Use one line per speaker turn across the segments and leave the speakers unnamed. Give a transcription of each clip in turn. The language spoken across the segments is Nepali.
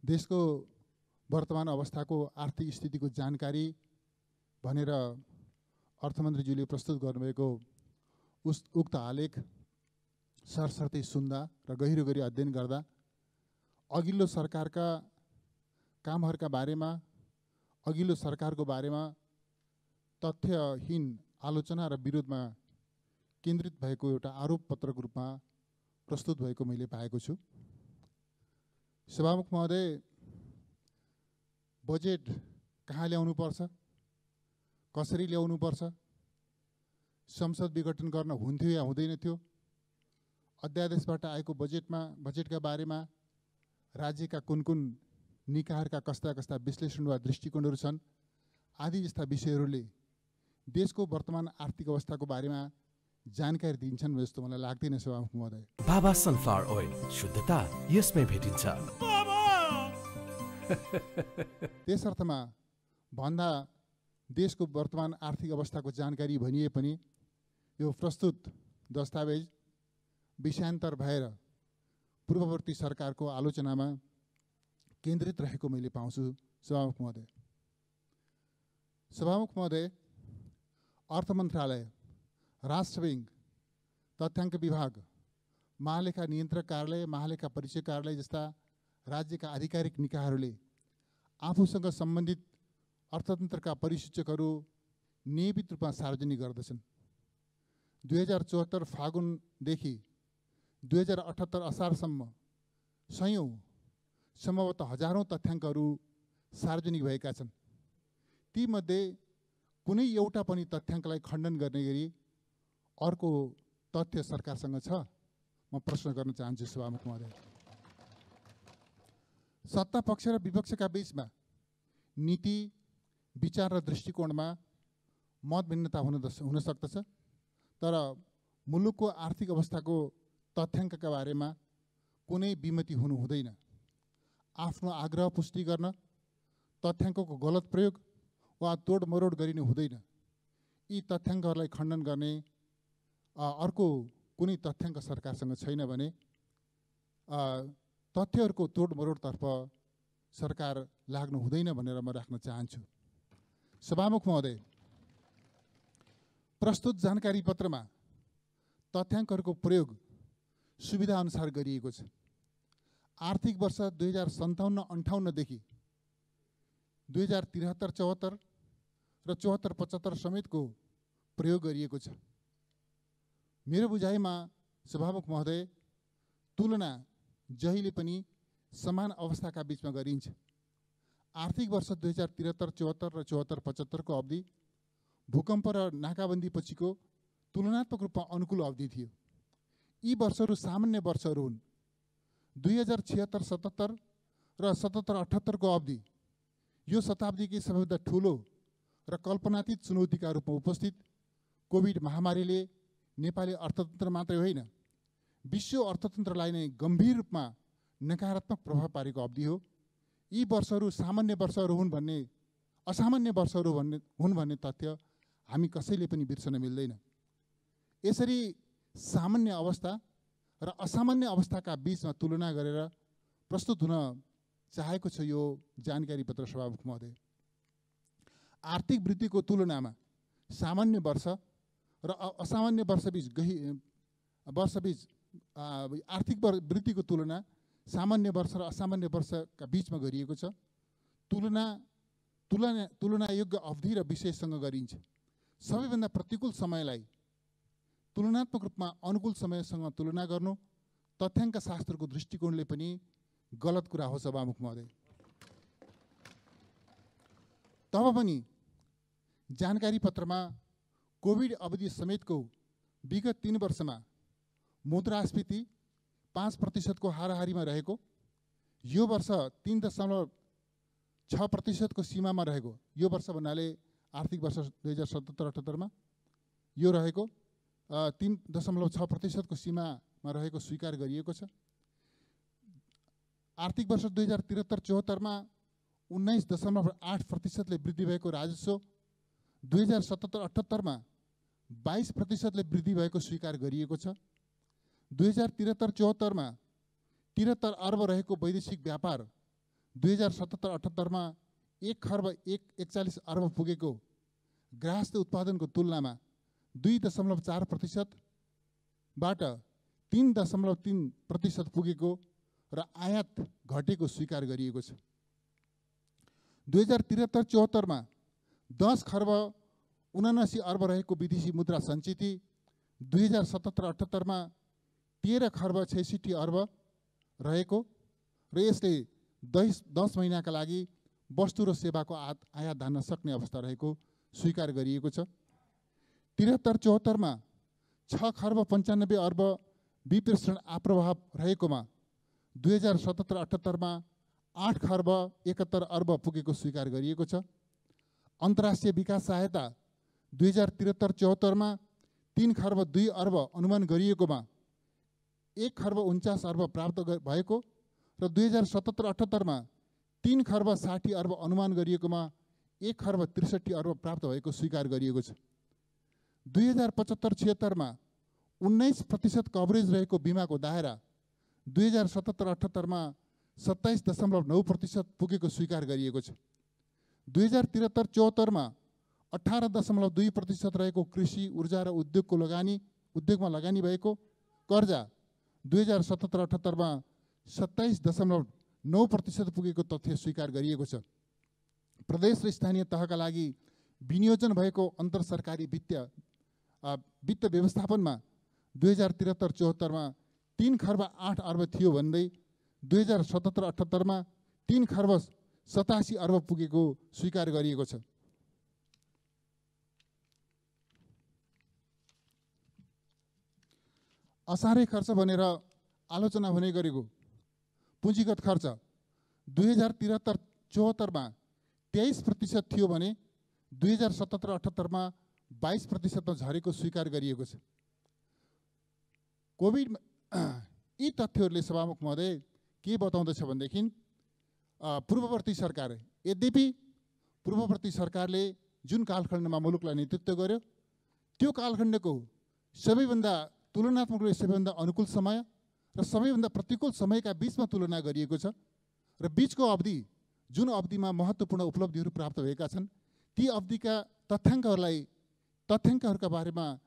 देशको वर्तमान अवस्थाको आर्थिक स्थितिको जानकारी भनेर अर्थमन्त्रीज्यूले प्रस्तुत गर्नुभएको उक्त आलेख सरसर्ती सुन्दा र गहिरो गरी अध्ययन गर्दा अघिल्लो सरकारका कामहरूका बारेमा, अघिल्लो सरकारको बारेमा तथ्यहीन आलोचना र विरोधमा केन्द्रित भएको एउटा आरोप पत्रको रूपमा प्रस्तुत भएको मैले पाएको छु। सभामुख महोदय, बजेट कहाँ ल्याउनुपर्छ, कसरी ल्याउनुपर्छ, संसद विघटन गर्न हुन्थ्यो या हुँदैन थियो, अध्यादेशबाट आएको बजेटका बारेमा राज्यका कुन कुन निकायहरूका कस्ता कस्ता विश्लेषण वा दृष्टिकोणहरू छन् आदि जस्ता विषयहरूले देशको वर्तमान आर्थिक अवस्थाको बारेमा जानकारी दिन्छन् जस्तो मलाई लाग्दैन सभामुख महोदय।
बाबा सनफ्लावर ओइल, शुद्धता यसमै भेटिन्छ।
त्यसर्थमा भन्दा देशको वर्तमान आर्थिक अवस्थाको जानकारी भनिए पनि यो प्रस्तुत दस्तावेज विषयान्तर भएर पूर्ववर्ती सरकारको आलोचनामा केन्द्रित रहेको मैले पाउँछु सभामुख महोदय। सभामुख महोदय, अर्थ मन्त्रालय, राष्ट्र ब्याङ्क, तथ्याङ्क विभाग, महालेखा नियन्त्रक कार्यालय, महालेखा परीक्षक कार्यालय जस्ता राज्यका आधिकारिक निकायहरूले आफूसँग सम्बन्धित अर्थतन्त्रका परिसूचकहरू नियमित रूपमा सार्वजनिक गर्दछन्। 2074 फागुनदेखि 2078 असारसम्म सयौं, सम्भवतः हजारौं तथ्याङ्कहरू सार्वजनिक भएका छन्। तीमध्ये कुनै एउटा पनि तथ्याङ्कलाई खण्डन गर्ने गरी अर्को तथ्य सरकारसँग छ? म प्रश्न गर्न चाहन्छु सभामुख महोदय। सत्ता पक्ष र विपक्षका बीचमा नीति, विचार र दृष्टिकोणमा मत भिन्नता हुन सक्दछ, तर मुलुकको आर्थिक अवस्थाको तथ्याङ्कका बारेमा कुनै विमति हुनु हुँदैन। आफ्नो आग्रह पुष्टि गर्न तथ्याङ्कको गलत प्रयोग वा तोडमरोड गरिनु हुँदैन। यी तथ्याङ्कहरूलाई खण्डन गर्ने अर्को कुनै तथ्याङ्क सरकारसँग छैन भने तथ्यहरूको तोडमरोडतर्फ सरकार लाग्नु हुँदैन भनेर म राख्न चाहन्छु। सभामुख महोदय, प्रस्तुत जानकारी पत्रमा तथ्याङ्कहरूको प्रयोग सुविधाअनुसार गरिएको छ। आर्थिक वर्ष 2057-58 देखि 2073-74 र 74-75 समेतको प्रयोग गरिएको छ। मेरो बुझाइमा सभामुख महोदय, तुलना जहिले पनि समान अवस्थाका बीचमा गरिन्छ। आर्थिक वर्ष 2073-74 र 74-75 को अवधि भूकम्प र नाकाबन्दी पछिको तुलनात्मक रूपमा अनुकूल अवधि थियो। यी वर्षहरू सामान्य वर्षहरू हुन्। 2076-77 र 77-78 को अवधि यो शताब्दीकै सबैभन्दा ठुलो र कल्पनातीत चुनौतीका रूपमा उपस्थित कोभिड महामारीले नेपाली अर्थतन्त्र मात्रै होइन, विश्व अर्थतन्त्रलाई नै गम्भीर रूपमा नकारात्मक प्रभाव पारेको अवधि हो। यी वर्षहरू सामान्य वर्षहरू हुन् भन्ने, असामान्य वर्षहरू हुन् भन्ने तथ्य हामी कसैले पनि बिर्सन मिल्दैन। यसरी सामान्य अवस्था र असामान्य अवस्थाका बीचमा तुलना गरेर प्रस्तुत हुन चाहेको छ यो जानकारी पत्र सभामुख महोदय। आर्थिक वृद्धिको तुलनामा सामान्य वर्ष र असामान्य वर्षबीच आर्थिक वृद्धिको तुलना सामान्य वर्ष र असामान्य वर्षका बीचमा गरिएको छ। तुलना योग्य अवधि र विषयसँग गरिन्छ। सबैभन्दा प्रतिकूल समयलाई तुलनात्मक रूपमा अनुकूल समयसँग तुलना गर्नु तथ्याङ्क शास्त्रको दृष्टिकोणले पनि गलत कुरा हो सभामुख महोदय। तब पनि जानकारी पत्रमा कोभिड अवधि समेतको विगत 3 वर्षमा मुद्रास्फीति 5% को हाराहारीमा रहेको, यो वर्ष 3.6% को सीमामा रहेको, यो वर्ष भन्नाले आर्थिक वर्ष 2077-78 मा यो रहेको 3.6% को सीमामा रहेको स्वीकार गरिएको छ। आर्थिक वर्ष 2073-74 मा 19.8% ले वृद्धि भएको राजस्व 2077-78 मा 22% ले वृद्धि भएको स्वीकार गरिएको छ। 2073-74 मा 73 अर्ब रहेको वैदेशिक व्यापार 2077-78 1 खर्ब 41 अर्ब पुगेको ग्राहस्थ उत्पादनको तुलनामा 2.4% बाट 3.3% पुगेको र आयात घटेको स्वीकार गरिएको छ। 2073-74 10 खर्ब 79 अर्ब रहेको विदेशी मुद्रा सञ्चित 2077-78 13 खर्ब 66 अर्ब रहेको र यसले 10 महिनाका लागि वस्तु र सेवाको आयात धान्न सक्ने अवस्था रहेको स्वीकार गरिएको छ। 73-74 6 खर्ब 95 अर्ब विप्रेषण आप्रभाव रहेकोमा 2077-78 8 खर्ब 71 अर्ब पुगेको स्वीकार गरिएको छ। अन्तर्राष्ट्रिय विकास सहायता 2073-74 3 खर्ब 2 अर्ब अनुमान गरिएकोमा 1 खर्ब 49 अर्ब प्राप्त भएको र 2077-78 3 खर्ब 60 अर्ब अनुमान गरिएकोमा 1 खर्ब 63 अर्ब प्राप्त भएको स्वीकार गरिएको छ। 2075-76 19% कभरेज रहेको बिमाको दायरा 2077-78 27.9% पुगेको स्वीकार गरिएको छ। 2073-74 18.2% रहेको कृषि, ऊर्जा र उद्योगमा लगानी भएको कर्जा 2077-78 27.9% पुगेको तथ्य स्वीकार गरिएको छ। प्रदेश र स्थानीय तहका लागि विनियोजन भएको अन्तर सरकारी वित्त व्यवस्थापनमा 2073-74 3 खर्ब 8 अर्ब थियो भन्दै 2077-78 3 खर्ब 87 अर्ब पुगेको स्वीकार गरिएको छ। असारे खर्च भनेर आलोचना हुने गरेको पुँजीगत खर्च 2073-74 23% थियो भने 2077-78 22% झरेको स्वीकार गरिएको छ। कोभिड यी तथ्यहरूले सभामुख महोदय के बताउँदछ भनेदेखि पूर्ववर्ती सरकार, यद्यपि पूर्ववर्ती सरकारले जुन कालखण्डमा मुलुकलाई नेतृत्व गर्यो त्यो कालखण्डको सबैभन्दा तुलनात्मक रूपले सबैभन्दा अनुकूल समय र सबैभन्दा प्रतिकूल समयका बीचमा तुलना गरिएको छ र बीचको अवधि जुन अवधिमा महत्त्वपूर्ण उपलब्धिहरू प्राप्त भएका छन् ती अवधिका तथ्याङ्कहरूका बारेमा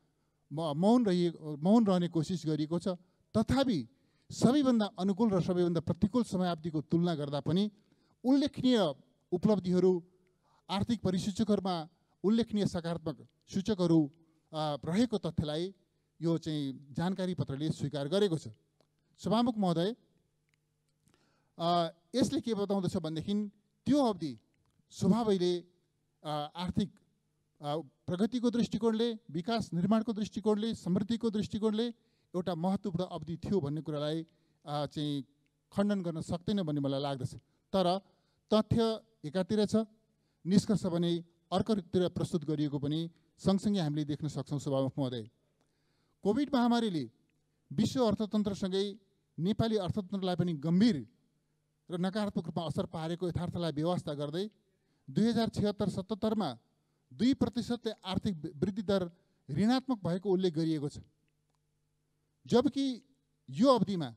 मौन रहने कोसिस गरिएको छ। तथापि सबैभन्दा अनुकूल र सबैभन्दा प्रतिकूल समयावधिको तुलना गर्दा पनि उल्लेखनीय उपलब्धिहरू, आर्थिक परिसूचकहरूमा उल्लेखनीय सकारात्मक सूचकहरू रहेको तथ्यलाई यो चाहिँ जानकारी पत्रले स्वीकार गरेको छ। सभामुख महोदय, यसले के बताउँदछ भनेदेखि त्यो अवधि स्वभावैले आर्थिक प्रगतिको दृष्टिकोणले, विकास निर्माणको दृष्टिकोणले, समृद्धिको दृष्टिकोणले एउटा महत्त्वपूर्ण अवधि थियो भन्ने कुरालाई चाहिँ खण्डन गर्न सक्दैन भन्ने मलाई लाग्दछ। तर तथ्य एकातिर छ, निष्कर्ष भने अर्कोतिर प्रस्तुत गरिएको पनि सँगसँगै हामीले देख्न सक्छौँ। सभामुख महोदय, कोभिड महामारीले विश्व अर्थतन्त्रसँगै नेपाली अर्थतन्त्रलाई पनि गम्भीर र नकारात्मक रूपमा असर पारेको यथार्थलाई बेवास्ता गर्दै 2076-77 2% आर्थिक वृद्धि दर ऋणात्मक भएको उल्लेख गरिएको छ। जबकि यो अवधिमा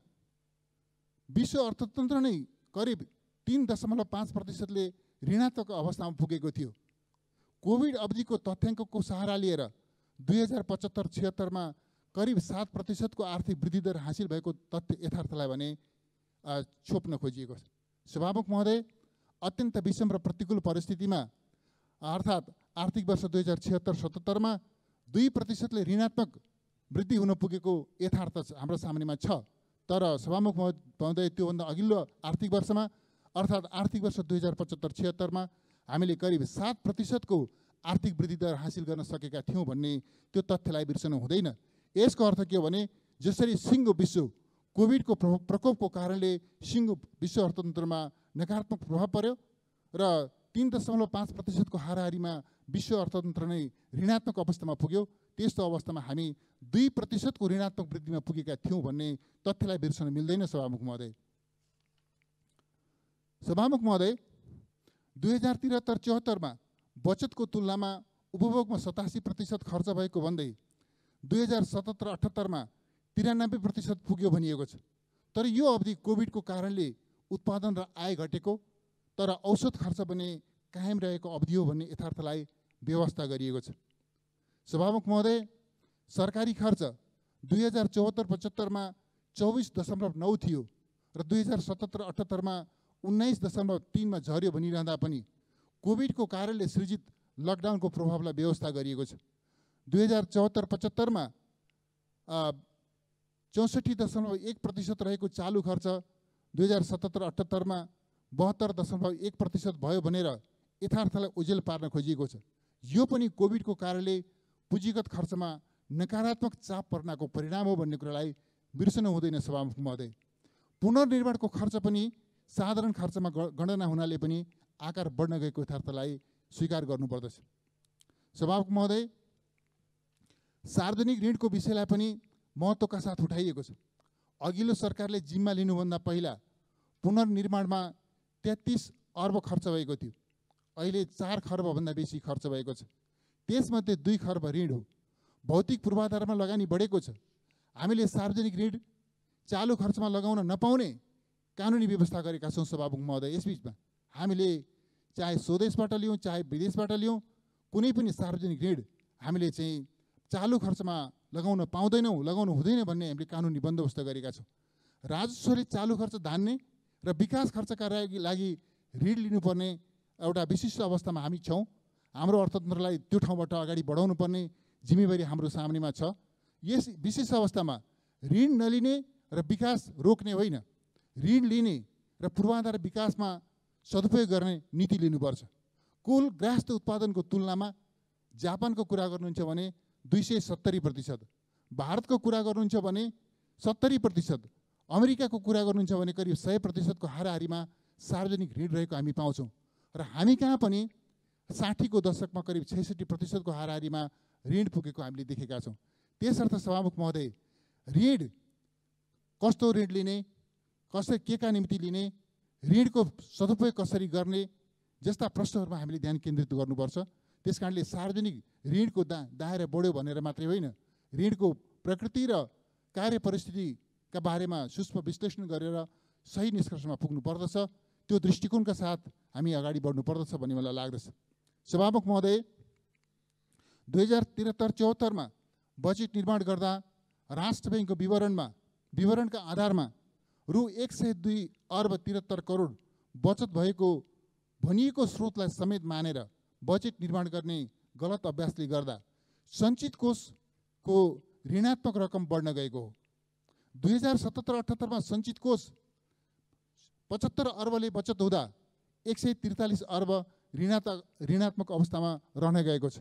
विश्व अर्थतन्त्र नै करिब 3.5% ऋणात्मक अवस्थामा पुगेको थियो। कोभिड अवधिको तथ्याङ्कको सहारा लिएर 2075-76 करिब 7% को आर्थिक वृद्धि दर हासिल भएको तथ्य यथार्थलाई भने छोप्न खोजिएको छ। सभामुख महोदय, अत्यन्त विषम र प्रतिकूल परिस्थितिमा अर्थात् आर्थिक वर्ष 2076-77 2% ऋणात्मक वृद्धि हुन पुगेको यथार्थ हाम्रो सामनेमा छ। तर सभामुख महोदय, त्योभन्दा अघिल्लो आर्थिक वर्षमा अर्थात् आर्थिक वर्ष 2075-76 हामीले करिब 7% को आर्थिक वृद्धि दर हासिल गर्न सकेका थियौँ भन्ने त्यो तथ्यलाई बिर्सनु हुँदैन। यसको अर्थ के हो भने जसरी सिङ्गो विश्व कोभिडको प्रकोपको कारणले सिङ्गो विश्व अर्थतन्त्रमा नकारात्मक प्रभाव पर्यो र 3.5% को हाराहारीमा विश्व अर्थतन्त्र नै ऋणात्मक अवस्थामा पुग्यो, त्यस्तो अवस्थामा हामी 2% को ऋणात्मक वृद्धिमा पुगेका थियौँ भन्ने तथ्यलाई बिर्सन मिल्दैन। सभामुख महोदय, सभामुख महोदय, 2073-74 बचतको तुलनामा उपभोगमा 87% खर्च भएको भन्दै 2077-78 93% पुग्यो भनिएको छ। तर यो अवधि कोभिडको कारणले उत्पादन र आय घटेको तर औसत खर्च पनि कायम रहेको अवधि हो भन्ने यथार्थलाई व्यवस्था गरिएको छ। सभामुख महोदय, सरकारी खर्च 2074-75मा 24.9 थियो र 2077-78मा 19.3मा झर्यो भनिरहँदा पनि कोभिडको कारणले सृजित लकडाउनको प्रभावलाई व्यवस्था गरिएको छ। 2074-75मा 64.1% रहेको चालु खर्च 2077-78मा 72.1% भयो भनेर यथार्थलाई ओझेल पार्न खोजिएको छ। यो पनि कोभिडको कारणले पुँजीगत खर्चमा नकारात्मक चाप पर्नको परिणाम हो भन्ने कुरालाई बिर्सनु हुँदैन। सभामुख महोदय, पुनर्निर्माणको खर्च पनि साधारण खर्चमा गणना हुनाले पनि आकार बढ्न गएको यथार्थलाई स्वीकार गर्नुपर्दछ। सभामुख महोदय, सार्वजनिक ऋणको विषयलाई पनि महत्त्वका साथ उठाइएको छ। अघिल्लो सरकारले जिम्मा लिनुभन्दा पहिला पुनर्निर्माणमा 33 अर्ब खर्च भएको थियो। अहिले 4 खर्बभन्दा बेसी खर्च भएको छ। त्यसमध्ये 2 खर्ब ऋण हो। भौतिक पूर्वाधारमा लगानी बढेको छ। हामीले सार्वजनिक ऋण चालु खर्चमा लगाउन नपाउने कानुनी व्यवस्था गरेका छौँ। सभामुख महोदय, यसबीचमा हामीले चाहे स्वदेशबाट लियौँ चाहे विदेशबाट लियौँ, कुनै पनि सार्वजनिक ऋण हामीले चाहिँ चालु खर्चमा लगाउन पाउँदैनौँ, लगाउनु हुँदैन भन्ने हामीले कानुनी बन्दोबस्त गरेका छौँ। राजस्वले चालु खर्च धान्ने र विकास खर्चका लागि ऋण लिनुपर्ने एउटा विशिष्ट अवस्थामा हामी छौँ। हाम्रो अर्थतन्त्रलाई त्यो ठाउँबाट अगाडि बढाउनु पर्ने जिम्मेवारी हाम्रो सामनेमा छ। यस विशेष अवस्थामा ऋण नलिने र विकास रोक्ने होइन, ऋण लिने र पूर्वाधार विकासमा सदुपयोग गर्ने नीति लिनुपर्छ। कुल ग्राहस्थ उत्पादनको तुलनामा जापानको कुरा गर्नुहुन्छ भने 270%, भारतको कुरा गर्नुहुन्छ भने 70%, अमेरिकाको कुरा गर्नुहुन्छ भने करिब 100%को हाराहारीमा सार्वजनिक ऋण रहेको हामी पाउँछौँ। र हामी कहाँ पनि 60को दशकमा करिब 66%को हाराहारीमा ऋण पुगेको हामीले देखेका छौँ। त्यसर्थ सभामुख महोदय, ऋण कस्तो ऋण लिने, के का निम्ति लिने, ऋणको सदुपयोग कसरी गर्ने जस्ता प्रश्नहरूमा हामीले ध्यान केन्द्रित गर्नुपर्छ। त्यस कारणले सार्वजनिक ऋणको दायरा बढ्यो भनेर मात्रै होइन, ऋणको प्रकृति र कार्य परिस्थितिका बारेमा सूक्ष्म विश्लेषण गरेर सही निष्कर्षमा पुग्नु पर्दछ। त्यो दृष्टिकोणका साथ हामी अगाडि बढ्नु पर्दछ भन्ने मलाई लाग्दछ। सभामुख महोदय, 2073-74मा बजेट निर्माण गर्दा राष्ट्र ब्याङ्कको विवरणका आधारमा रु 102 अर्ब 73 करोड बचत भएको भनिएको स्रोतलाई समेत मानेर बजेट निर्माण गर्ने गलत अभ्यासले गर्दा सञ्चित कोषको ऋणात्मक रकम बढ्न गएको हो। 2077-78मा सञ्चित कोष 75 अर्बले बचत हुँदा 143 अर्ब ऋणात्मक अवस्थामा रहन गएको छ।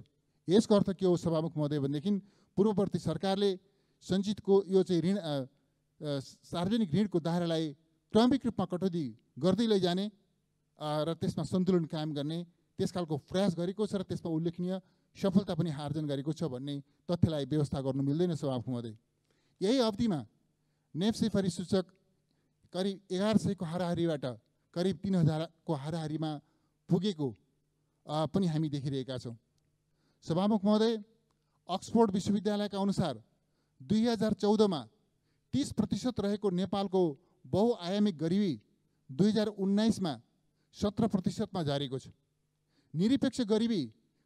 यसको अर्थ के हो सभामुख महोदय भनेदेखि पूर्ववर्ती सरकारले सञ्चितको यो चाहिँ ऋण सार्वजनिक ऋणको दायरालाई क्रमिक रूपमा कटौती गर्दै लैजाने र त्यसमा सन्तुलन कायम गर्ने त्यस खालको प्रयास गरेको छ र त्यसमा उल्लेखनीय सफलता पनि आर्जन गरेको छ भन्ने तथ्यलाई व्यवस्था गर्नु मिल्दैन। सभामुख महोदय, यही अवधिमा नेप्से परिसूचक करिब 1100को हाराहारीबाट करिब 3000को हाराहारीमा पुगेको पनि हामी देखिरहेका छौँ। सभामुख महोदय, अक्सफोर्ड विश्वविद्यालयका अनुसार 2014मा 30% रहेको नेपालको बहुआयामिक गरिबी 2019मा 17%मा झरेको छ। निरपेक्ष गरिबी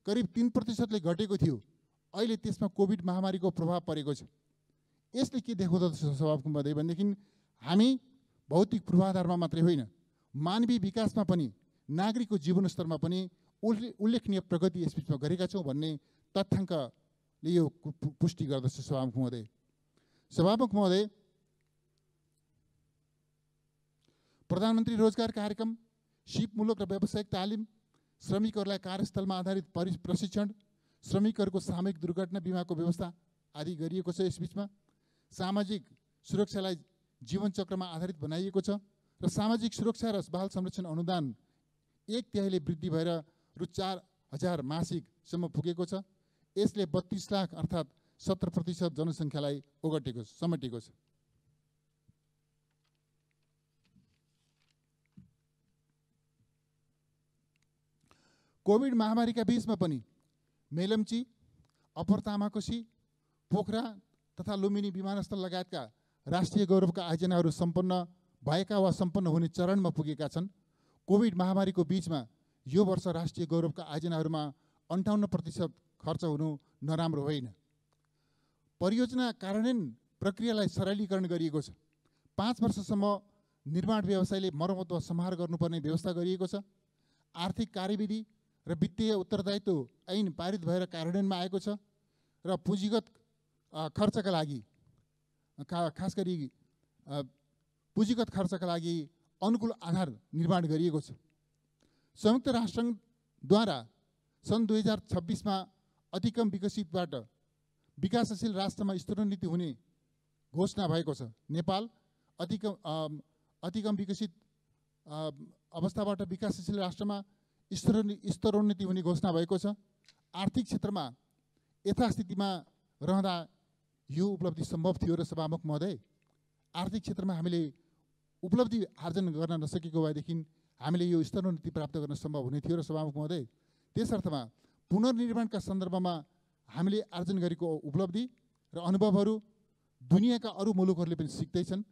करिब 3%ले घटेको थियो। अहिले त्यसमा कोभिड महामारीको प्रभाव परेको छ। यसले के देखाउँदछ सभामुख महोदय भनेदेखि हामी भौतिक पूर्वाधारमा मात्रै होइन, मानवीय विकासमा पनि नागरिकको जीवनस्तरमा पनि उल्लेखनीय प्रगति यसबिचमा गरेका छौँ भन्ने तथ्याङ्कले यो पुष्टि गर्दछ। सभामुख महोदय, प्रधानमन्त्री रोजगार कार्यक्रम, सिपमूलक र व्यावसायिक तालिम, श्रमिकहरूलाई कार्यस्थलमा आधारित प्रशिक्षण, श्रमिकहरूको सामूहिक दुर्घटना बिमाको व्यवस्था आदि गरिएको छ। यसबिचमा सामाजिक सुरक्षालाई जीवनचक्रमा आधारित बनाइएको छ र सामाजिक सुरक्षा र बाल संरक्षण अनुदान 1/3 वृद्धि भएर रु 4000 मासिकसम्म पुगेको छ। यसले 32 लाख अर्थात् 17% जनसङ्ख्यालाई समेटेको छ। कोभिड महामारीका बीचमा पनि मेलम्ची, अप्पर तामाकोसी, पोखरा तथा लुम्बिनी विमानस्थल लगायतका राष्ट्रिय गौरवका आयोजनाहरू सम्पन्न भएका वा सम्पन्न हुने चरणमा पुगेका छन्। कोभिड महामारीको बीचमा यो वर्ष राष्ट्रिय गौरवका आयोजनाहरूमा 58% खर्च हुनु नराम्रो होइन। परियोजना कार्यान्वयन प्रक्रियालाई सरलीकरण गरिएको छ। 5 वर्षसम्म निर्माण व्यवसायले मर्मत वा सम्हार गर्नुपर्ने व्यवस्था गरिएको छ। आर्थिक कार्यविधि र वित्तीय उत्तरदायित्व ऐन पारित भएर कार्यान्वयनमा आएको छ र पुँजीगत खर्चका लागि खास गरी पुँजीगत खर्चका लागि अनुकूल आधार निर्माण गरिएको छ। संयुक्त राष्ट्रद्वारा सन् 2026मा अति कम विकसितबाट विकासशील राष्ट्रमा स्तरोन्नति हुने घोषणा भएको छ। नेपाल अति कम विकसित अवस्थाबाट विकासशील राष्ट्रमा स्तरोन्नति हुने घोषणा भएको छ। आर्थिक क्षेत्रमा यथास्थितिमा रहँदा यो उपलब्धि सम्भव थियो र सभामुख महोदय, आर्थिक क्षेत्रमा हामीले उपलब्धि आर्जन गर्न नसकेको भएदेखि हामीले यो स्तरोन्नति प्राप्त गर्न सम्भव हुने थियो र सभामुख महोदय, त्यस अर्थमा पुनर्निर्माणका सन्दर्भमा हामीले आर्जन गरेको उपलब्धि र अनुभवहरू दुनियाँका अरू मुलुकहरूले पनि सिक्दैछन्।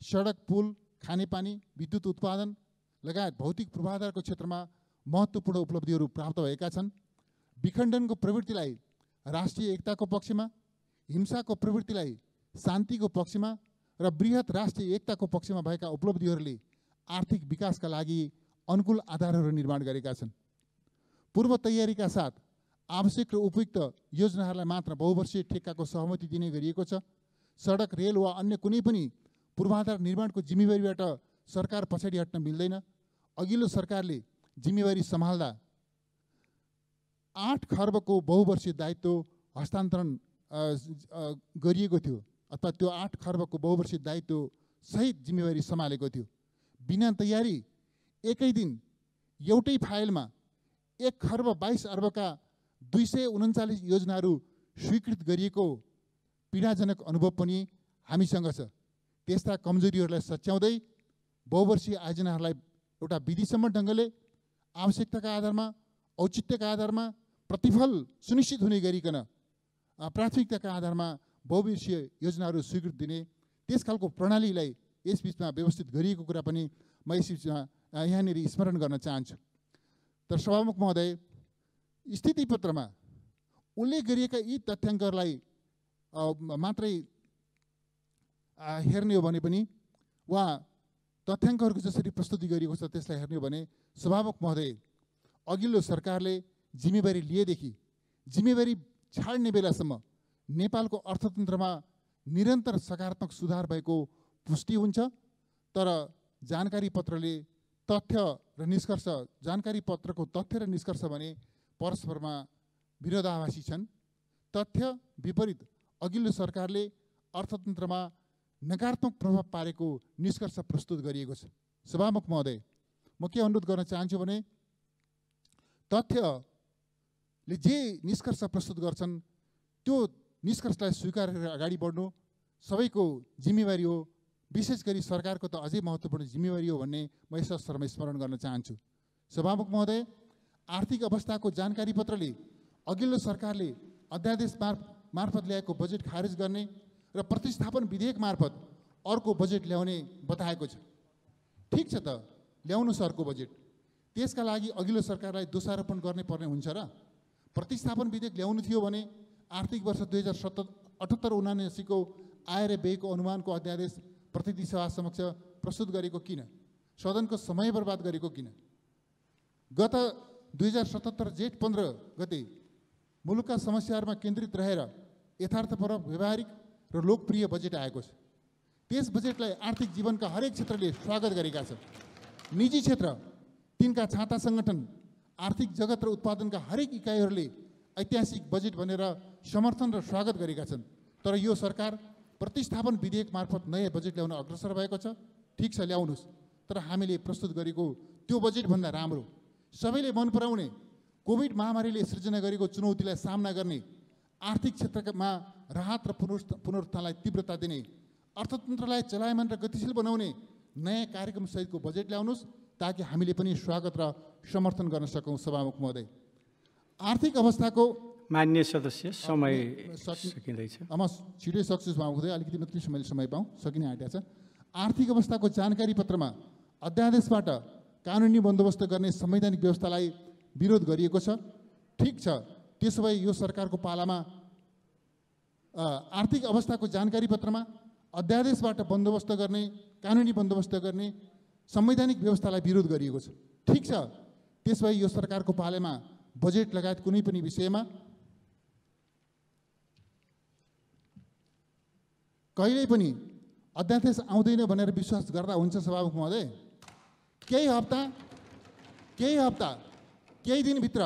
सडक, पुल, खानेपानी, विद्युत उत्पादन लगायत भौतिक पूर्वाधारको क्षेत्रमा महत्त्वपूर्ण उपलब्धिहरू प्राप्त भएका छन्। विखण्डनको प्रवृत्तिलाई राष्ट्रिय एकताको पक्षमा, हिंसाको प्रवृत्तिलाई शान्तिको पक्षमा र बृहत राष्ट्रिय एकताको पक्षमा भएका उपलब्धिहरूले आर्थिक विकासका लागि अनुकूल आधारहरू निर्माण गरेका छन्। पूर्व तयारीका साथ आवश्यक र उपयुक्त योजनाहरूलाई मात्र बहुवर्षीय ठेक्काको सहमति दिने गरिएको छ। सडक, रेल वा अन्य कुनै पनि पूर्वाधार निर्माणको जिम्मेवारीबाट सरकार पछाडि हट्न मिल्दैन। अघिल्लो सरकारले जिम्मेवारी सम्हाल्दा 8 खर्बको बहुवर्षीय दायित्व हस्तान्तरण गरिएको थियो, अथवा त्यो 8 खर्बको बहुवर्षीय दायित्व सहित जिम्मेवारी सम्हालेको थियो। बिना तयारी एकै दिन एउटै फाइलमा 1 खर्ब 22 अर्बका 239 योजनाहरू स्वीकृत गरिएको पीडाजनक अनुभव पनि हामीसँग छ। त्यस्ता कमजोरीहरूलाई सच्याउँदै बहुवर्षीय आयोजनाहरूलाई एउटा विधिसम्म ढङ्गले आवश्यकताका आधारमा, औचित्यका आधारमा, प्रतिफल सुनिश्चित हुने गरिकन प्राथमिकताका आधारमा बहुवर्षीय योजनाहरू स्वीकृत दिने, त्यस खालको प्रणालीलाई यस बिचमा व्यवस्थित गरिएको कुरा पनि म यस बिचमा यहाँनिर स्मरण गर्न चाहन्छु। तर सभामुख महोदय, स्थितिपत्रमा उल्लेख गरिएका यी तथ्याङ्कहरूलाई मात्रै हेर्ने हो भने पनि वा तथ्याङ्कहरूको जसरी प्रस्तुति गरिएको छ त्यसलाई हेर्ने हो भने सभामुख महोदय, अघिल्लो सरकारले जिम्मेवारी लिएदेखि जिम्मेवारी छाड्ने बेलासम्म नेपालको अर्थतन्त्रमा निरन्तर सकारात्मक सुधार भएको पुष्टि हुन्छ। तर जानकारी पत्रले तथ्य र निष्कर्ष, जानकारी पत्रको तथ्य र निष्कर्ष भने परस्परमा विरोधाभासी छन्। तथ्य विपरीत अघिल्लो सरकारले अर्थतन्त्रमा नकारात्मक प्रभाव पारेको निष्कर्ष प्रस्तुत गरिएको छ। सभामुख महोदय, म के अनुरोध गर्न चाहन्छु भने तथ्यले जे निष्कर्ष प्रस्तुत गर्छन् त्यो निष्कर्षलाई स्वीकार गरेर अगाडि बढ्नु सबैको जिम्मेवारी हो। विशेष गरी सरकारको त अझै महत्त्वपूर्ण जिम्मेवारी हो भन्ने म यस अवसरमा स्मरण गर्न चाहन्छु। सभामुख महोदय, आर्थिक अवस्थाको जानकारी पत्रले अघिल्लो सरकारले अध्यादेश मार्फत ल्याएको बजेट खारेज गर्ने र प्रतिस्थापन विधेयक मार्फत अर्को बजेट ल्याउने बताएको छ। ठिक छ त, ल्याउनुहोस् अर्को बजेट। त्यसका लागि अघिल्लो सरकारलाई दोषारोपण गर्ने पर्ने हुन्छ र? प्रतिस्थापन विधेयक ल्याउनु थियो भने आर्थिक वर्ष 2078-79 को आय र व्ययको अनुमानको अध्यादेश प्रतिनिधि सभा समक्ष प्रस्तुत गरेको किन? सदनको समय बर्बाद गरेको किन? गत 2077 जेठ 15 गते मुलुकका समस्याहरूमा केन्द्रित रहेर यथार्थपरक, व्यावहारिक र लोकप्रिय बजेट आएको छ। त्यस बजेटलाई आर्थिक जीवनका हरेक क्षेत्रले स्वागत गरेका छन्। निजी क्षेत्र, तिनका छाता सङ्गठन, आर्थिक जगत र उत्पादनका हरेक इकाइहरूले ऐतिहासिक बजेट भनेर समर्थन र स्वागत गरेका छन्। तर यो सरकार प्रतिस्थापन विधेयक मार्फत नयाँ बजेट ल्याउन अग्रसर भएको छ। ठिक छ, ल्याउनुहोस्। तर हामीले प्रस्तुत गरेको त्यो बजेटभन्दा राम्रो, सबैले मन पराउने, कोभिड महामारीले सृजना गरेको चुनौतीलाई सामना गर्ने, आर्थिक क्षेत्रमा राहत र पुनरुत्थानलाई तीव्रता दिने, अर्थतन्त्रलाई चलायमान र गतिशील बनाउने नयाँ कार्यक्रम सहितको बजेट ल्याउनुहोस् ताकि हामीले पनि स्वागत र समर्थन गर्न सकौँ। सभामुख महोदय, आर्थिक अवस्थाको
मान्य सदस्य, समय सकिँदैछ।
म छिटै सक्छु सभामुख महोदय, अलिकति मात्रै समय पाऊँ, सकिने आँटेको छ। आर्थिक अवस्थाको जानकारी पत्रमा अध्यादेशबाट कानुनी बन्दोबस्त गर्ने संवैधानिक व्यवस्थालाई विरोध गरिएको छ। ठिक छ, त्यसो भए यो सरकारको पालामा आर्थिक अवस्थाको जानकारी पत्रमा अध्यादेशबाट बन्दोबस्त गर्ने, कानुनी बन्दोबस्त गर्ने संवैधानिक व्यवस्थालाई विरोध गरिएको छ। ठिक छ, त्यसो भए यो सरकारको पालामा बजेट लगायत कुनै पनि विषयमा कहिल्यै पनि अध्यादेश आउँदैन भनेर विश्वास गर्दा हुन्छ सभामुख महोदय? केही हप्ता केही दिनभित्र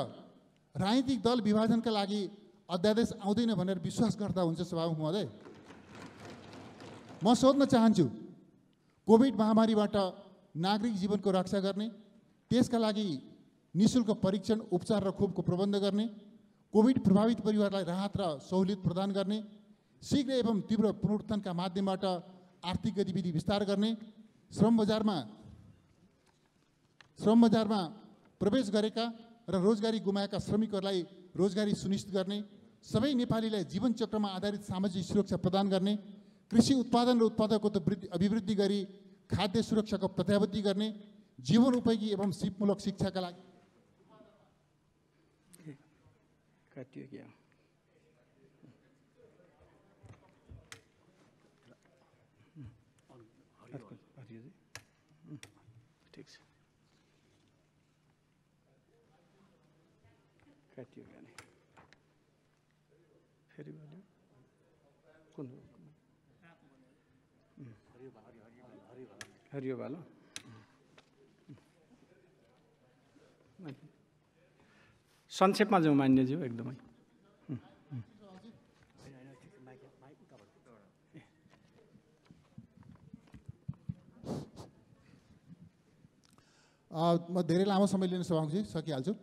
राजनीतिक दल विभाजनका लागि अध्यादेश आउँदैन भनेर विश्वास गर्दा हुन्छ सभामुख महोदय? म सोध्न चाहन्छु, कोभिड महामारीबाट नागरिक जीवनको रक्षा गर्ने, त्यसका लागि निःशुल्क परीक्षण, उपचार र खोपको प्रबन्ध गर्ने, कोभिड प्रभावित परिवारलाई राहत र सहुलियत प्रदान गर्ने, शीघ्र एवं तीव्र पुनरुत्थानका माध्यमबाट आर्थिक गतिविधि विस्तार गर्ने, श्रम बजारमा प्रवेश गरेका र रोजगारी गुमाएका श्रमिकहरूलाई रोजगारी सुनिश्चित गर्ने, सबै नेपालीलाई जीवन चक्रमा आधारित सामाजिक सुरक्षा प्रदान गर्ने, कृषि उत्पादन र उत्पादकत्व अभिवृद्धि गरी खाद्य सुरक्षाको प्रत्याभूति गर्ने, जीवन उपयोगी एवं सिपमूलक शिक्षाका लागि
हरियो वाला संक्षेपमा जाउँ मान्यज्यू, एकदमै
म धेरै लामो समय लिन सभामुखजी सकिहाल्छु।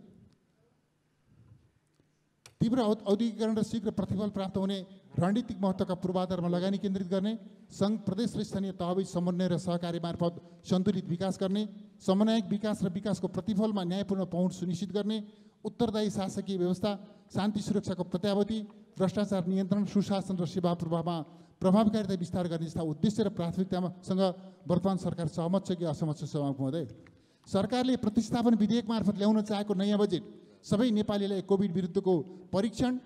तीव्र औद्योगिकरण र शीघ्र प्रतिफल प्राप्त हुने रणनीतिक महत्त्वका पूर्वाधारमा लगानी केन्द्रित गर्ने, सङ्घ प्रदेश र स्थानीय तहबीच समन्वय र सहकारी मार्फत सन्तुलित विकास गर्ने, समन्वयक विकास र विकासको प्रतिफलमा न्यायपूर्ण पहुँच सुनिश्चित गर्ने, उत्तरदायी शासकीय व्यवस्था, शान्ति सुरक्षाको प्रत्याभूति, भ्रष्टाचार नियन्त्रण, सुशासन र सेवा प्रवाहमा प्रभावकारिता विस्तार गर्ने जस्ता उद्देश्य र प्राथमिकतासँग वर्तमान सरकार सहमत छ कि असहमत छ सभामुख महोदय? सरकारले प्रतिस्थापन विधेयक मार्फत ल्याउन चाहेको नयाँ बजेट सबै नेपालीलाई कोभिड विरुद्धको परीक्षण,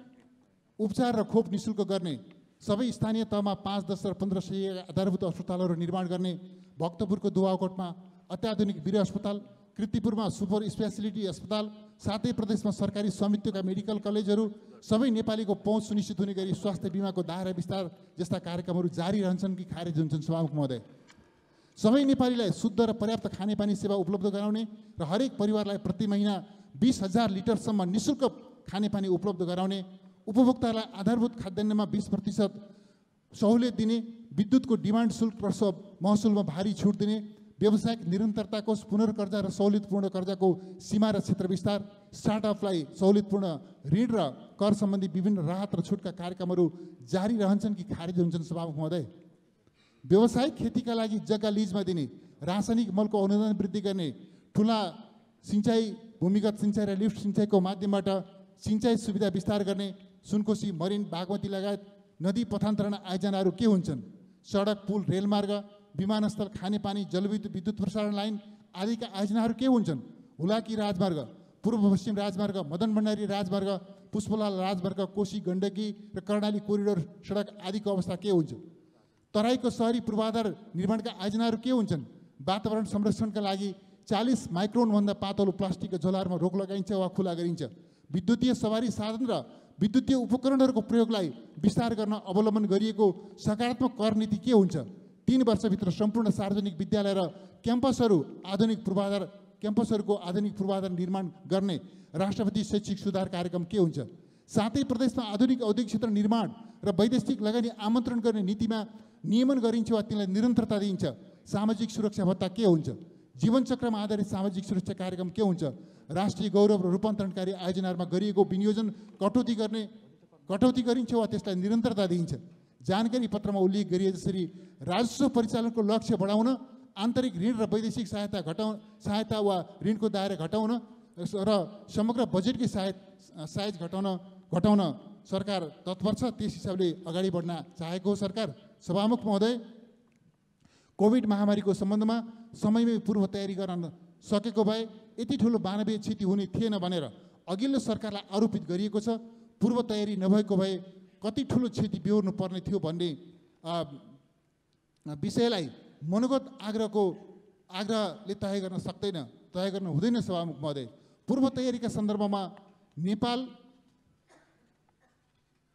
उपचार र खोप निःशुल्क गर्ने, सबै स्थानीय तहमा 5, 10 र 15 सय आधारभूत अस्पतालहरू निर्माण गर्ने, भक्तपुरको दुवाकोटमा अत्याधुनिक वीर अस्पताल, कृतिपुरमा सुपर स्पेसियालिटी अस्पताल, सातै प्रदेशमा सरकारी स्वामित्वका मेडिकल कलेजहरू, सबै नेपालीको पहुँच सुनिश्चित हुने गरी स्वास्थ्य बिमाको दायरा विस्तार जस्ता कार्यक्रमहरू जारी रहन्छन् कि खारेज हुन्छन् सभामुख महोदय? सबै नेपालीलाई शुद्ध र पर्याप्त खानेपानी सेवा उपलब्ध गराउने र हरेक परिवारलाई प्रति महिना 20,000 लिटरसम्म निःशुल्क खानेपानी उपलब्ध गराउने, उपभोक्तालाई आधारभूत खाद्यान्नमा 20% सहुलियत दिने, विद्युतको डिमान्ड शुल्क र महसुलमा भारी छुट दिने, व्यावसायिक निरन्तरताको पुनर्कर्जा र सहुलियतपूर्ण कर्जाको सीमा र क्षेत्र विस्तार, स्टार्टअपलाई सहुलियतपूर्ण ऋण र कर सम्बन्धी विभिन्न राहत र छुटका कार्यक्रमहरू जारी रहन्छन् कि खारेज हुन्छन् सभामुख महोदय? व्यावसायिक खेतीका लागि जग्गा लिजमा दिने, रासायनिक मलको अनुदान वृद्धि गर्ने, ठुला सिँचाइ, भूमिगत सिँचाइ र लिफ्ट सिँचाइको माध्यमबाट सिँचाइ सुविधा विस्तार गर्ने, सुनकोशी, मरिन, बागमती लगायत नदी पथान्तरण आयोजनाहरू के हुन्छन्? सडक, पुल, रेलमार्ग, विमानस्थल, खानेपानी, जलविद्युत, विद्युत प्रसारण लाइन आदिका आयोजनाहरू के हुन्छन्? हुलाकी राजमार्ग, पूर्व पश्चिम राजमार्ग, मदन भण्डारी राजमार्ग, पुष्पलाल राजमार्ग, कोशी गण्डकी र कर्णाली कोरिडोर सडक आदिको अवस्था के हुन्छ? तराईको सहरी पूर्वाधार निर्माणका आयोजनाहरू के हुन्छन्? वातावरण संरक्षणका लागि 40 माइक्रोनभन्दा पातलो प्लास्टिकको झोलाहरूमा रोक लगाइन्छ वा खुला गरिन्छ। विद्युतीय सवारी साधन र विद्युतीय उपकरणहरूको प्रयोगलाई विस्तार गर्न अवलम्बन गरिएको सकारात्मक कर नीति के हुन्छ? 3 वर्षभित्र सम्पूर्ण सार्वजनिक विद्यालय र क्याम्पसहरूको आधुनिक पूर्वाधार निर्माण गर्ने राष्ट्रपति शैक्षिक सुधार कार्यक्रम के हुन्छ? सातै प्रदेशमा आधुनिक औद्योगिक क्षेत्र निर्माण र वैदेशिक लगानी आमन्त्रण गर्ने नीतिमा नियमन गरिन्छ वा तिनलाई निरन्तरता दिइन्छ? सामाजिक सुरक्षा भत्ता के हुन्छ? जीवन चक्रमा आधारित सामाजिक सुरक्षा कार्यक्रम के हुन्छ? राष्ट्रिय गौरव र रूपान्तरणकारी आयोजनाहरूमा गरिएको विनियोजन कटौती गरिन्छ वा त्यसलाई निरन्तरता दिइन्छ? जानकारी पत्रमा उल्लेख गरिए जसरी राजस्व परिचालनको लक्ष्य बढाउन, आन्तरिक ऋण र वैदेशिक सहायता वा ऋणको दायरा घटाउन र समग्र बजेटकै साइज घटाउन सरकार तत्पर छ। त्यस हिसाबले अगाडि बढ्न चाहेको हो सरकार। सभामुख महोदय, कोभिड महामारीको सम्बन्धमा समयमै पूर्व तयारी गर्न सकेको भए यति ठुलो मानवीय क्षति हुने थिएन भनेर अघिल्लो सरकारलाई आरोपित गरिएको छ। पूर्व तयारी नभएको भए कति ठुलो क्षति बेहोर्नु पर्ने थियो भन्ने विषयलाई मनोगत आग्रहले तय गर्न सक्दैन, तय गर्न हुँदैन। सभामुख महोदय, पूर्व तयारीका सन्दर्भमा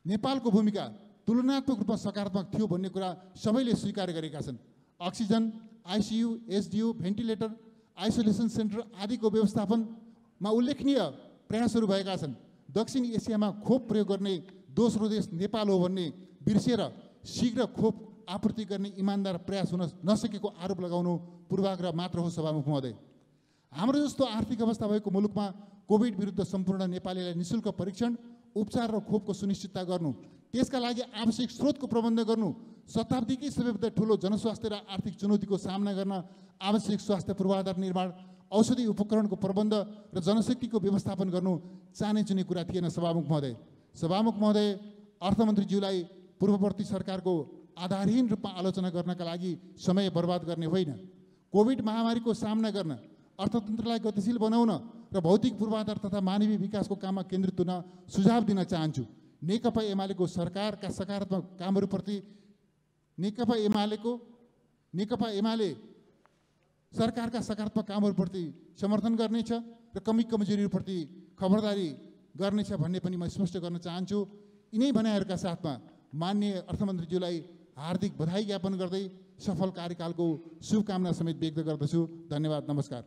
नेपालको भूमिका तुलनात्मक रूपमा सकारात्मक थियो भन्ने कुरा सबैले स्वीकार गरेका छन्। Oxygen, ICU, SDU, ventilator, isolation centre आदिको व्यवस्थापनमा उल्लेखनीय प्रयासहरू भएका छन्। दक्षिण एसियामा खोप प्रयोग गर्ने दोस्रो देश नेपाल हो भन्ने बिर्सिएर शीघ्र खोप आपूर्ति गर्ने इमान्दार प्रयास हुन नसकेको आरोप लगाउनु पूर्वाग्रह मात्र हो। सभामुख महोदय, हाम्रो जस्तो आर्थिक अवस्था भएको मुलुकमा कोभिड विरुद्ध सम्पूर्ण नेपालीलाई निःशुल्क परीक्षण, उपचार र खोपको सुनिश्चितता गर्नु, त्यसका लागि आवश्यक स्रोतको प्रबन्ध गर्नु, शताब्दीकै सबैभन्दा ठुलो जनस्वास्थ्य र आर्थिक चुनौतीको सामना गर्न आवश्यक स्वास्थ्य पूर्वाधार निर्माण, औषधि उपकरणको प्रबन्ध र जनशक्तिको व्यवस्थापन गर्नु चाने चुने कुरा थिएन। सभामुख महोदय, अर्थमन्त्रीज्यूलाई पूर्ववर्ती सरकारको आधारहीन रूपमा आलोचना गर्नका लागि समय बर्बाद गर्ने होइन। कोभिड महामारीको सामना गर्न, अर्थतन्त्रलाई गतिशील बनाउन र भौतिक पूर्वाधार तथा मानवीय विकासको काममा केन्द्रित हुन सुझाव दिन चाहन्छु। नेकपा एमालेको सरकारका सकारात्मक कामहरूप्रति नेकपा एमाले सरकारका सकारात्मक कामहरूप्रति समर्थन गर्नेछ र कमी कमजोरीहरूप्रति खबरदारी गर्नेछ भन्ने पनि म स्पष्ट गर्न चाहन्छु। यिनै भनाइहरूका साथमा माननीय अर्थमन्त्रीज्यूलाई हार्दिक बधाई ज्ञापन गर्दै सफल कार्यकालको शुभकामना समेत व्यक्त गर्दछु। धन्यवाद, नमस्कार।